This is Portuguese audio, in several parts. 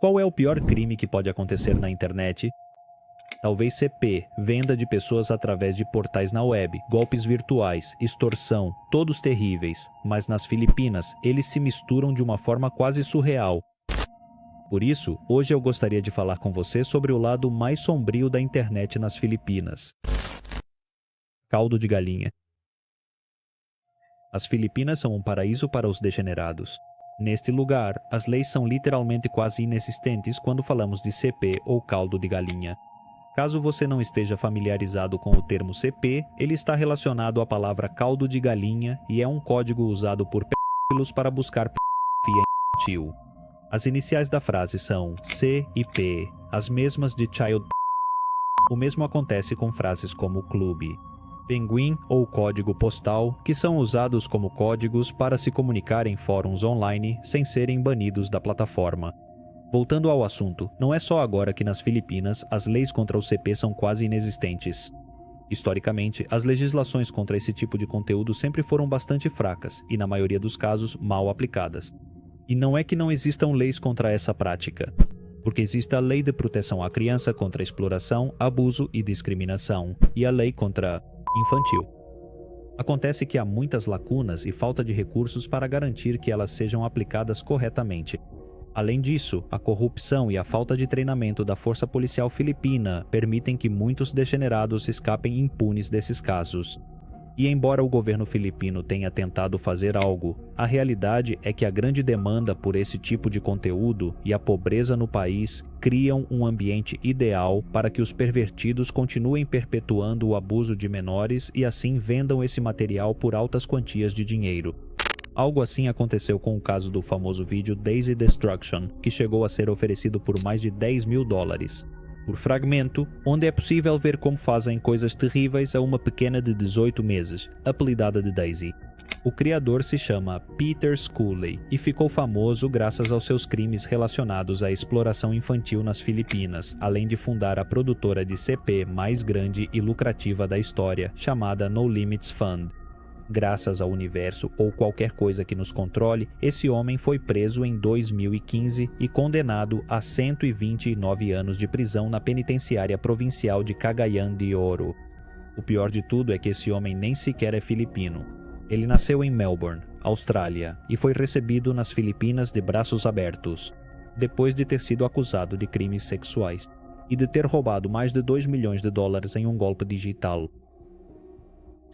Qual é o pior crime que pode acontecer na internet? Talvez CP, venda de pessoas através de portais na web, golpes virtuais, extorsão, todos terríveis, mas nas Filipinas eles se misturam de uma forma quase surreal. Por isso, hoje eu gostaria de falar com você sobre o lado mais sombrio da internet nas Filipinas. Caldo de galinha. As Filipinas são um paraíso para os degenerados. Neste lugar, as leis são literalmente quase inexistentes quando falamos de CP ou caldo de galinha. Caso você não esteja familiarizado com o termo CP, ele está relacionado à palavra caldo de galinha e é um código usado por pedófilos para buscar pornografia infantil. As iniciais da frase são C e P, as mesmas de child. O mesmo acontece com frases como clube, pinguim ou código postal, que são usados como códigos para se comunicar em fóruns online sem serem banidos da plataforma. Voltando ao assunto, não é só agora que nas Filipinas as leis contra o CP são quase inexistentes. Historicamente, as legislações contra esse tipo de conteúdo sempre foram bastante fracas e, na maioria dos casos, mal aplicadas. E não é que não existam leis contra essa prática, porque existe a Lei de Proteção à Criança contra exploração, abuso e discriminação, e a Lei contra infantil. Acontece que há muitas lacunas e falta de recursos para garantir que elas sejam aplicadas corretamente. Além disso, a corrupção e a falta de treinamento da Força Policial Filipina permitem que muitos degenerados escapem impunes desses casos. E embora o governo filipino tenha tentado fazer algo, a realidade é que a grande demanda por esse tipo de conteúdo e a pobreza no país criam um ambiente ideal para que os pervertidos continuem perpetuando o abuso de menores e assim vendam esse material por altas quantias de dinheiro. Algo assim aconteceu com o caso do famoso vídeo Daisy Destruction, que chegou a ser oferecido por mais de $10 mil por fragmento, onde é possível ver como fazem coisas terríveis a uma pequena de 18 meses, apelidada de Daisy. O criador se chama Peter Schooley e ficou famoso graças aos seus crimes relacionados à exploração infantil nas Filipinas, além de fundar a produtora de CP mais grande e lucrativa da história, chamada No Limits Fund. Graças ao universo ou qualquer coisa que nos controle, esse homem foi preso em 2015 e condenado a 129 anos de prisão na penitenciária provincial de Cagayan de Oro. O pior de tudo é que esse homem nem sequer é filipino. Ele nasceu em Melbourne, Austrália, e foi recebido nas Filipinas de braços abertos, depois de ter sido acusado de crimes sexuais e de ter roubado mais de $2 milhões em um golpe digital.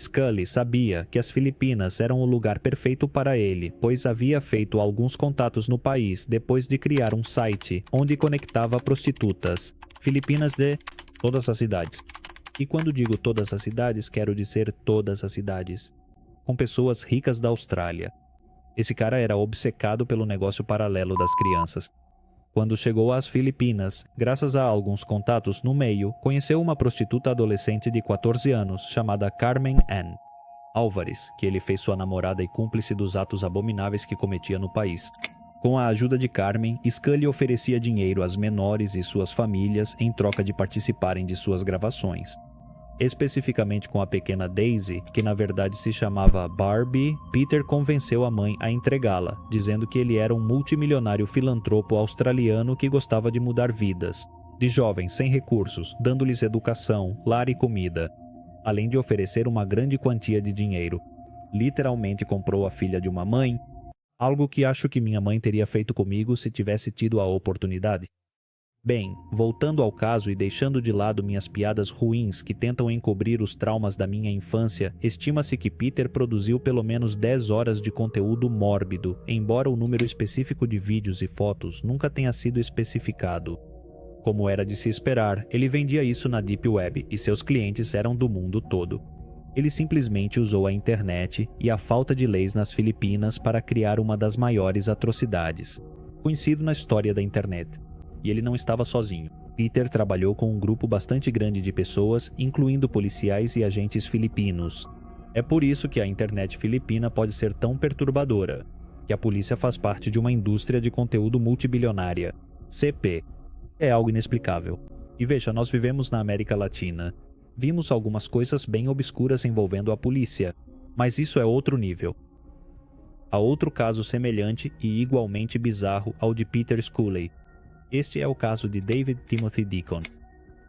Scully sabia que as Filipinas eram o lugar perfeito para ele, pois havia feito alguns contatos no país depois de criar um site onde conectava prostitutas filipinas de todas as idades. E quando digo todas as idades, quero dizer todas as idades, com pessoas ricas da Austrália. Esse cara era obcecado pelo negócio paralelo das crianças. Quando chegou às Filipinas, graças a alguns contatos no meio, conheceu uma prostituta adolescente de 14 anos chamada Carmen Ann Álvares, que ele fez sua namorada e cúmplice dos atos abomináveis que cometia no país. Com a ajuda de Carmen, Scully oferecia dinheiro às menores e suas famílias em troca de participarem de suas gravações. Especificamente com a pequena Daisy, que na verdade se chamava Barbie, Peter convenceu a mãe a entregá-la, dizendo que ele era um multimilionário filantropo australiano que gostava de mudar vidas, de jovens sem recursos, dando-lhes educação, lar e comida, além de oferecer uma grande quantia de dinheiro. Literalmente comprou a filha de uma mãe, algo que acho que minha mãe teria feito comigo se tivesse tido a oportunidade. Bem, voltando ao caso e deixando de lado minhas piadas ruins que tentam encobrir os traumas da minha infância, estima-se que Peter produziu pelo menos 10 horas de conteúdo mórbido, embora o número específico de vídeos e fotos nunca tenha sido especificado. Como era de se esperar, ele vendia isso na Deep Web e seus clientes eram do mundo todo. Ele simplesmente usou a internet e a falta de leis nas Filipinas para criar uma das maiores atrocidades, conhecido na história da internet. E ele não estava sozinho. Peter trabalhou com um grupo bastante grande de pessoas, incluindo policiais e agentes filipinos. É por isso que a internet filipina pode ser tão perturbadora, que a polícia faz parte de uma indústria de conteúdo multibilionária. CP. É algo inexplicável. E veja, nós vivemos na América Latina. Vimos algumas coisas bem obscuras envolvendo a polícia, mas isso é outro nível. Há outro caso semelhante e igualmente bizarro ao de Peter Schooley. Este é o caso de David Timothy Deacon.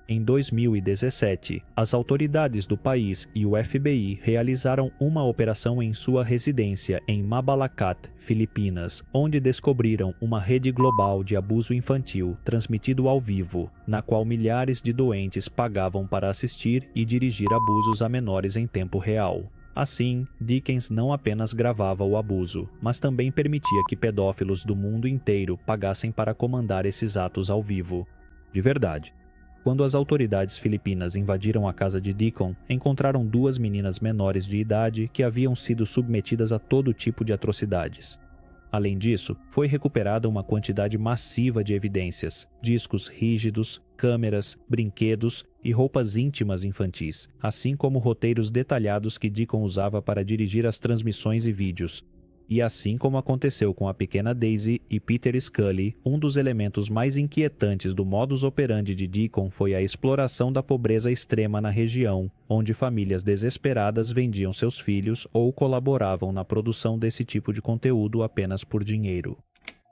Em 2017, as autoridades do país e o FBI realizaram uma operação em sua residência em Mabalacat, Filipinas, onde descobriram uma rede global de abuso infantil transmitido ao vivo, na qual milhares de doentes pagavam para assistir e dirigir abusos a menores em tempo real. Assim, Dickens não apenas gravava o abuso, mas também permitia que pedófilos do mundo inteiro pagassem para comandar esses atos ao vivo. De verdade. Quando as autoridades filipinas invadiram a casa de Deacon, encontraram 2 meninas menores de idade que haviam sido submetidas a todo tipo de atrocidades. Além disso, foi recuperada uma quantidade massiva de evidências, discos rígidos, câmeras, brinquedos e roupas íntimas infantis, assim como roteiros detalhados que Deacon usava para dirigir as transmissões e vídeos. E assim como aconteceu com a pequena Daisy e Peter Scully, um dos elementos mais inquietantes do modus operandi de Deacon foi a exploração da pobreza extrema na região, onde famílias desesperadas vendiam seus filhos ou colaboravam na produção desse tipo de conteúdo apenas por dinheiro.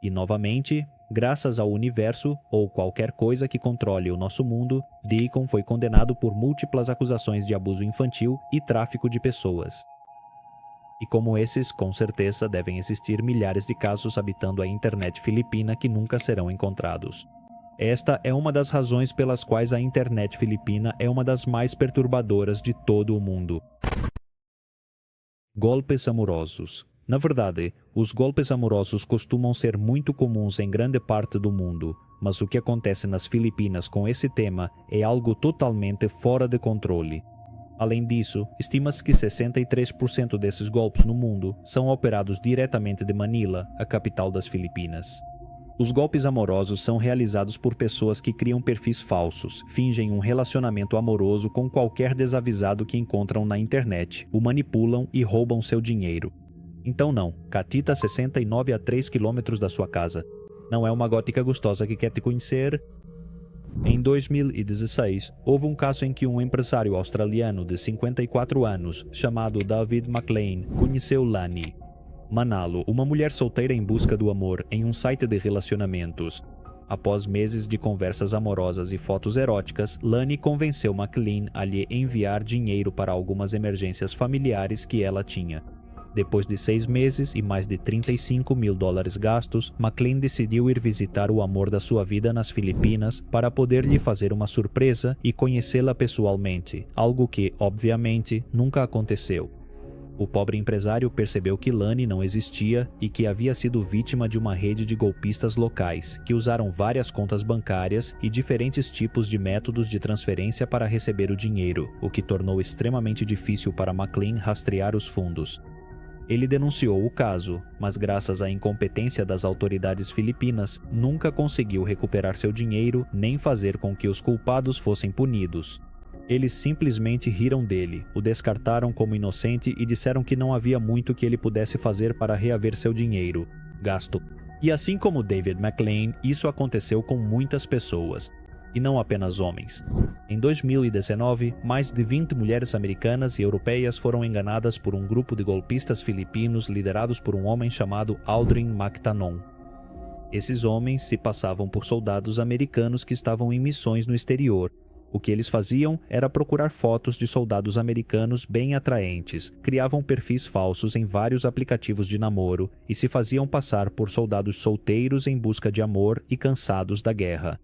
E novamente, graças ao universo ou qualquer coisa que controle o nosso mundo, Deacon foi condenado por múltiplas acusações de abuso infantil e tráfico de pessoas. E como esses, com certeza devem existir milhares de casos habitando a internet filipina que nunca serão encontrados. Esta é uma das razões pelas quais a internet filipina é uma das mais perturbadoras de todo o mundo. Golpes amorosos. Na verdade, os golpes amorosos costumam ser muito comuns em grande parte do mundo, mas o que acontece nas Filipinas com esse tema é algo totalmente fora de controle. Além disso, estima-se que 63% desses golpes no mundo são operados diretamente de Manila, a capital das Filipinas. Os golpes amorosos são realizados por pessoas que criam perfis falsos, fingem um relacionamento amoroso com qualquer desavisado que encontram na internet, o manipulam e roubam seu dinheiro. Então não, Catita 69 a 3 km da sua casa. Não é uma gótica gostosa que quer te conhecer? Em 2016, houve um caso em que um empresário australiano de 54 anos, chamado David McLean, conheceu Lani Manalo, uma mulher solteira em busca do amor, em um site de relacionamentos. Após meses de conversas amorosas e fotos eróticas, Lani convenceu McLean a lhe enviar dinheiro para algumas emergências familiares que ela tinha. Depois de 6 meses e mais de $35 mil gastos, McLean decidiu ir visitar o amor da sua vida nas Filipinas para poder lhe fazer uma surpresa e conhecê-la pessoalmente, algo que, obviamente, nunca aconteceu. O pobre empresário percebeu que Lani não existia e que havia sido vítima de uma rede de golpistas locais, que usaram várias contas bancárias e diferentes tipos de métodos de transferência para receber o dinheiro, o que tornou extremamente difícil para McLean rastrear os fundos. Ele denunciou o caso, mas graças à incompetência das autoridades filipinas, nunca conseguiu recuperar seu dinheiro nem fazer com que os culpados fossem punidos. Eles simplesmente riram dele, o descartaram como inocente e disseram que não havia muito que ele pudesse fazer para reaver seu dinheiro gasto. E assim como David McLean, isso aconteceu com muitas pessoas, e não apenas homens. Em 2019, mais de 20 mulheres americanas e europeias foram enganadas por um grupo de golpistas filipinos liderados por um homem chamado Aldrin Mactanon. Esses homens se passavam por soldados americanos que estavam em missões no exterior. O que eles faziam era procurar fotos de soldados americanos bem atraentes, criavam perfis falsos em vários aplicativos de namoro e se faziam passar por soldados solteiros em busca de amor e cansados da guerra.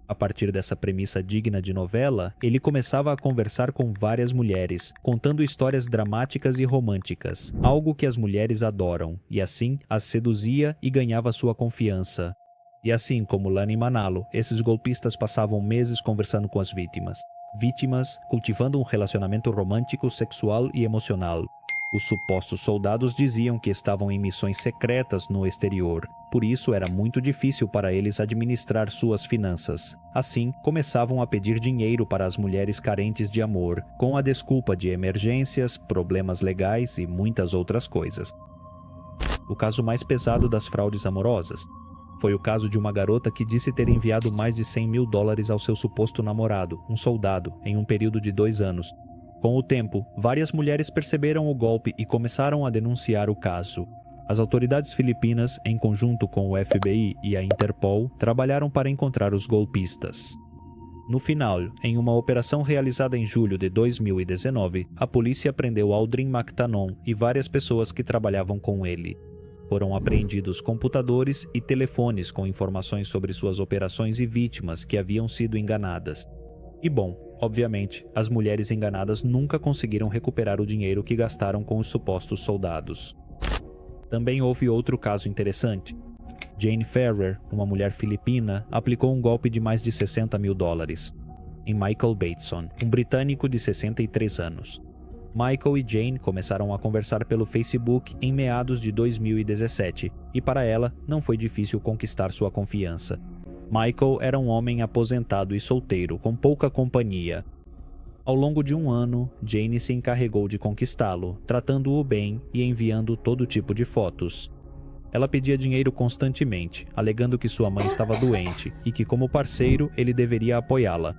A partir dessa premissa digna de novela, ele começava a conversar com várias mulheres, contando histórias dramáticas e românticas, algo que as mulheres adoram, e assim as seduzia e ganhava sua confiança. E assim como Lani Manalo, esses golpistas passavam meses conversando com as vítimas cultivando um relacionamento romântico, sexual e emocional. Os supostos soldados diziam que estavam em missões secretas no exterior, por isso era muito difícil para eles administrar suas finanças. Assim, começavam a pedir dinheiro para as mulheres carentes de amor, com a desculpa de emergências, problemas legais e muitas outras coisas. O caso mais pesado das fraudes amorosas foi o caso de uma garota que disse ter enviado mais de $100 mil ao seu suposto namorado, um soldado, em um período de 2 anos. Com o tempo, várias mulheres perceberam o golpe e começaram a denunciar o caso. As autoridades filipinas, em conjunto com o FBI e a Interpol, trabalharam para encontrar os golpistas. No final, em uma operação realizada em julho de 2019, a polícia prendeu Aldrin McTanon e várias pessoas que trabalhavam com ele. Foram apreendidos computadores e telefones com informações sobre suas operações e vítimas que haviam sido enganadas. E bom, obviamente, as mulheres enganadas nunca conseguiram recuperar o dinheiro que gastaram com os supostos soldados. Também houve outro caso interessante. Jane Ferrer, uma mulher filipina, aplicou um golpe de mais de $60 mil em Michael Bateson, um britânico de 63 anos. Michael e Jane começaram a conversar pelo Facebook em meados de 2017, e para ela não foi difícil conquistar sua confiança. Michael era um homem aposentado e solteiro, com pouca companhia. Ao longo de um ano, Jane se encarregou de conquistá-lo, tratando-o bem e enviando todo tipo de fotos. Ela pedia dinheiro constantemente, alegando que sua mãe estava doente e que, como parceiro, ele deveria apoiá-la.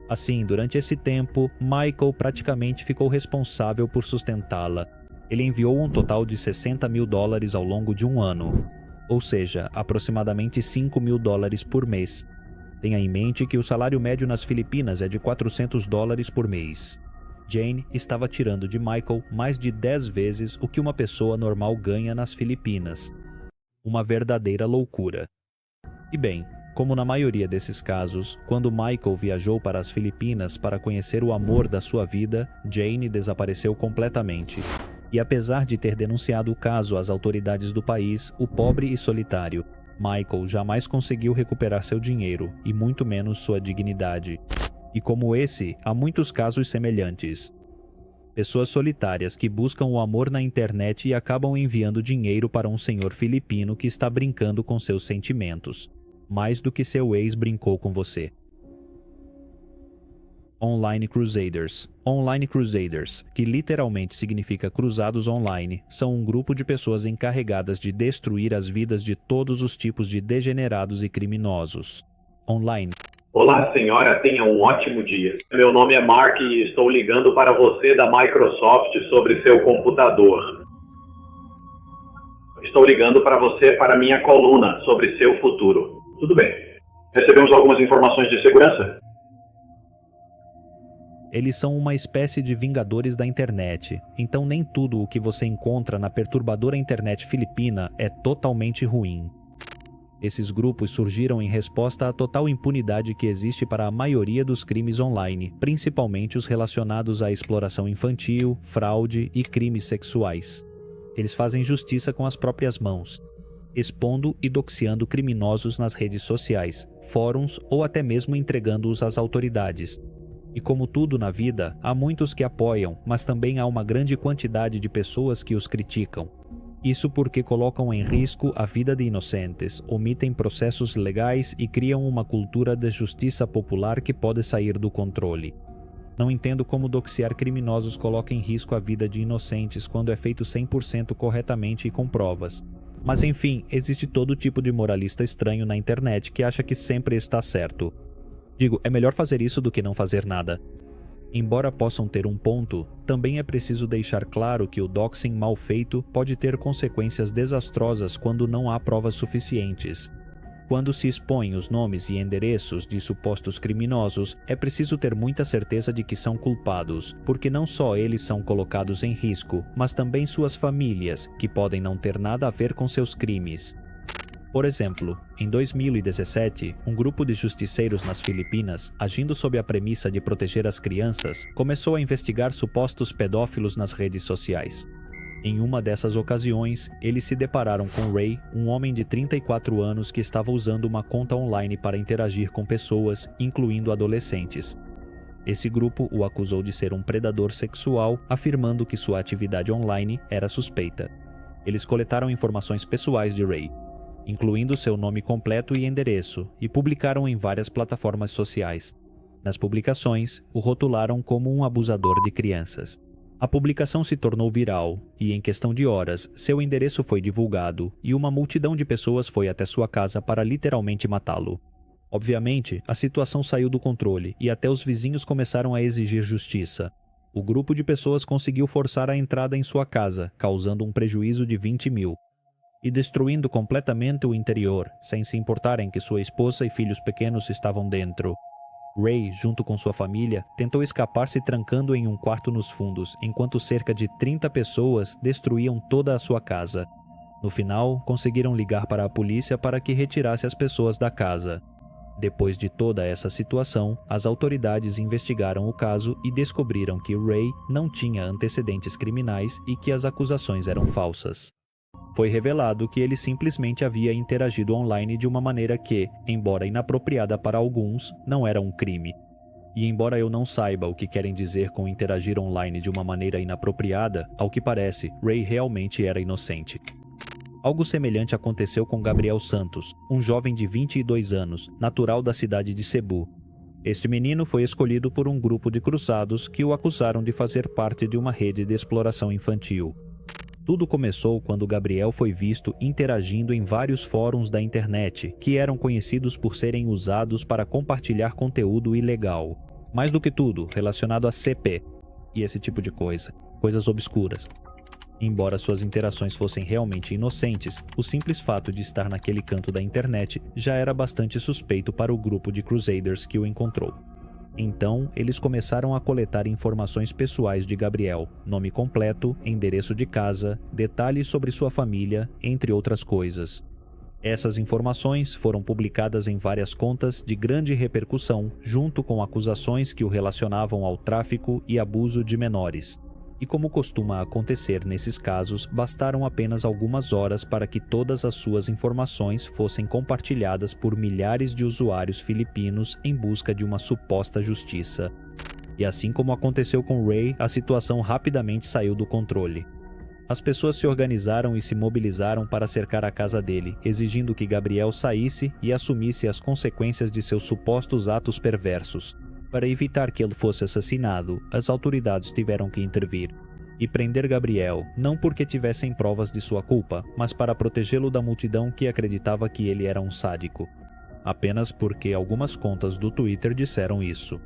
Assim, durante esse tempo, Michael praticamente ficou responsável por sustentá-la. Ele enviou um total de $60 mil ao longo de um ano, ou seja, aproximadamente $5 mil por mês. Tenha em mente que o salário médio nas Filipinas é de $400 por mês. Jane estava tirando de Michael mais de 10 vezes o que uma pessoa normal ganha nas Filipinas. Uma verdadeira loucura. E bem, como na maioria desses casos, quando Michael viajou para as Filipinas para conhecer o amor da sua vida, Jane desapareceu completamente. E apesar de ter denunciado o caso às autoridades do país, o pobre e solitário Michael jamais conseguiu recuperar seu dinheiro e muito menos sua dignidade. E como esse, há muitos casos semelhantes. Pessoas solitárias que buscam o amor na internet e acabam enviando dinheiro para um senhor filipino que está brincando com seus sentimentos, mais do que seu ex brincou com você. Online Crusaders. Online Crusaders, que literalmente significa cruzados online, são um grupo de pessoas encarregadas de destruir as vidas de todos os tipos de degenerados e criminosos. Online. Olá, senhora, tenha um ótimo dia. Meu nome é Mark e estou ligando para você da Microsoft sobre seu computador. Estou ligando para você para minha coluna sobre seu futuro. Tudo bem. Recebemos algumas informações de segurança? Eles são uma espécie de vingadores da internet, então nem tudo o que você encontra na perturbadora internet filipina é totalmente ruim. Esses grupos surgiram em resposta à total impunidade que existe para a maioria dos crimes online, principalmente os relacionados à exploração infantil, fraude e crimes sexuais. Eles fazem justiça com as próprias mãos, expondo e doxiando criminosos nas redes sociais, fóruns ou até mesmo entregando-os às autoridades. E como tudo na vida, há muitos que apoiam, mas também há uma grande quantidade de pessoas que os criticam. Isso porque colocam em risco a vida de inocentes, omitem processos legais e criam uma cultura de justiça popular que pode sair do controle. Não entendo como doxiar criminosos coloca em risco a vida de inocentes quando é feito 100% corretamente e com provas. Mas enfim, existe todo tipo de moralista estranho na internet que acha que sempre está certo. Digo, é melhor fazer isso do que não fazer nada. Embora possam ter um ponto, também é preciso deixar claro que o doxing mal feito pode ter consequências desastrosas quando não há provas suficientes. Quando se expõem os nomes e endereços de supostos criminosos, é preciso ter muita certeza de que são culpados, porque não só eles são colocados em risco, mas também suas famílias, que podem não ter nada a ver com seus crimes. Por exemplo, em 2017, um grupo de justiceiros nas Filipinas, agindo sob a premissa de proteger as crianças, começou a investigar supostos pedófilos nas redes sociais. Em uma dessas ocasiões, eles se depararam com Ray, um homem de 34 anos que estava usando uma conta online para interagir com pessoas, incluindo adolescentes. Esse grupo o acusou de ser um predador sexual, afirmando que sua atividade online era suspeita. Eles coletaram informações pessoais de Ray, incluindo seu nome completo e endereço, e publicaram em várias plataformas sociais. Nas publicações, o rotularam como um abusador de crianças. A publicação se tornou viral, e em questão de horas, seu endereço foi divulgado, e uma multidão de pessoas foi até sua casa para literalmente matá-lo. Obviamente, a situação saiu do controle, e até os vizinhos começaram a exigir justiça. O grupo de pessoas conseguiu forçar a entrada em sua casa, causando um prejuízo de 20 mil. e destruindo completamente o interior, sem se importarem que sua esposa e filhos pequenos estavam dentro. Ray, junto com sua família, tentou escapar se trancando em um quarto nos fundos, enquanto cerca de 30 pessoas destruíam toda a sua casa. No final, conseguiram ligar para a polícia para que retirasse as pessoas da casa. Depois de toda essa situação, as autoridades investigaram o caso e descobriram que Ray não tinha antecedentes criminais e que as acusações eram falsas. Foi revelado que ele simplesmente havia interagido online de uma maneira que, embora inapropriada para alguns, não era um crime. E embora eu não saiba o que querem dizer com interagir online de uma maneira inapropriada, ao que parece, Ray realmente era inocente. Algo semelhante aconteceu com Gabriel Santos, um jovem de 22 anos, natural da cidade de Cebu. Este menino foi escolhido por um grupo de cruzados que o acusaram de fazer parte de uma rede de exploração infantil. Tudo começou quando Gabriel foi visto interagindo em vários fóruns da internet, que eram conhecidos por serem usados para compartilhar conteúdo ilegal. Mais do que tudo, relacionado a CP e esse tipo de coisas obscuras. Embora suas interações fossem realmente inocentes, o simples fato de estar naquele canto da internet já era bastante suspeito para o grupo de Crusaders que o encontrou. Então, eles começaram a coletar informações pessoais de Gabriel, nome completo, endereço de casa, detalhes sobre sua família, entre outras coisas. Essas informações foram publicadas em várias contas de grande repercussão, junto com acusações que o relacionavam ao tráfico e abuso de menores. E como costuma acontecer nesses casos, bastaram apenas algumas horas para que todas as suas informações fossem compartilhadas por milhares de usuários filipinos em busca de uma suposta justiça. E assim como aconteceu com Ray, a situação rapidamente saiu do controle. As pessoas se organizaram e se mobilizaram para cercar a casa dele, exigindo que Gabriel saísse e assumisse as consequências de seus supostos atos perversos. Para evitar que ele fosse assassinado, as autoridades tiveram que intervir e prender Gabriel, não porque tivessem provas de sua culpa, mas para protegê-lo da multidão que acreditava que ele era um sádico. Apenas porque algumas contas do Twitter disseram isso.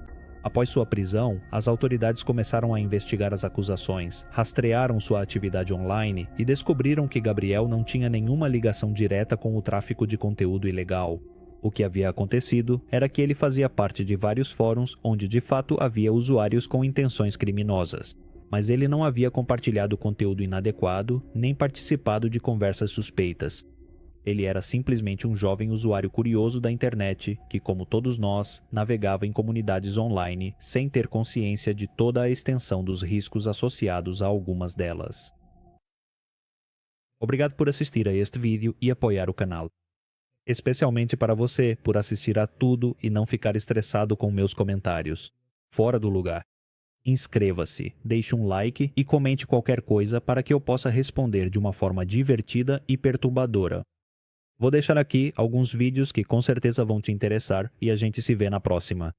Após sua prisão, as autoridades começaram a investigar as acusações, rastrearam sua atividade online e descobriram que Gabriel não tinha nenhuma ligação direta com o tráfico de conteúdo ilegal. O que havia acontecido era que ele fazia parte de vários fóruns onde de fato havia usuários com intenções criminosas, mas ele não havia compartilhado conteúdo inadequado nem participado de conversas suspeitas. Ele era simplesmente um jovem usuário curioso da internet que, como todos nós, navegava em comunidades online sem ter consciência de toda a extensão dos riscos associados a algumas delas. Obrigado por assistir a este vídeo e apoiar o canal. Especialmente para você, por assistir a tudo e não ficar estressado com meus comentários. Fora do lugar. Inscreva-se, deixe um like e comente qualquer coisa para que eu possa responder de uma forma divertida e perturbadora. Vou deixar aqui alguns vídeos que com certeza vão te interessar e a gente se vê na próxima.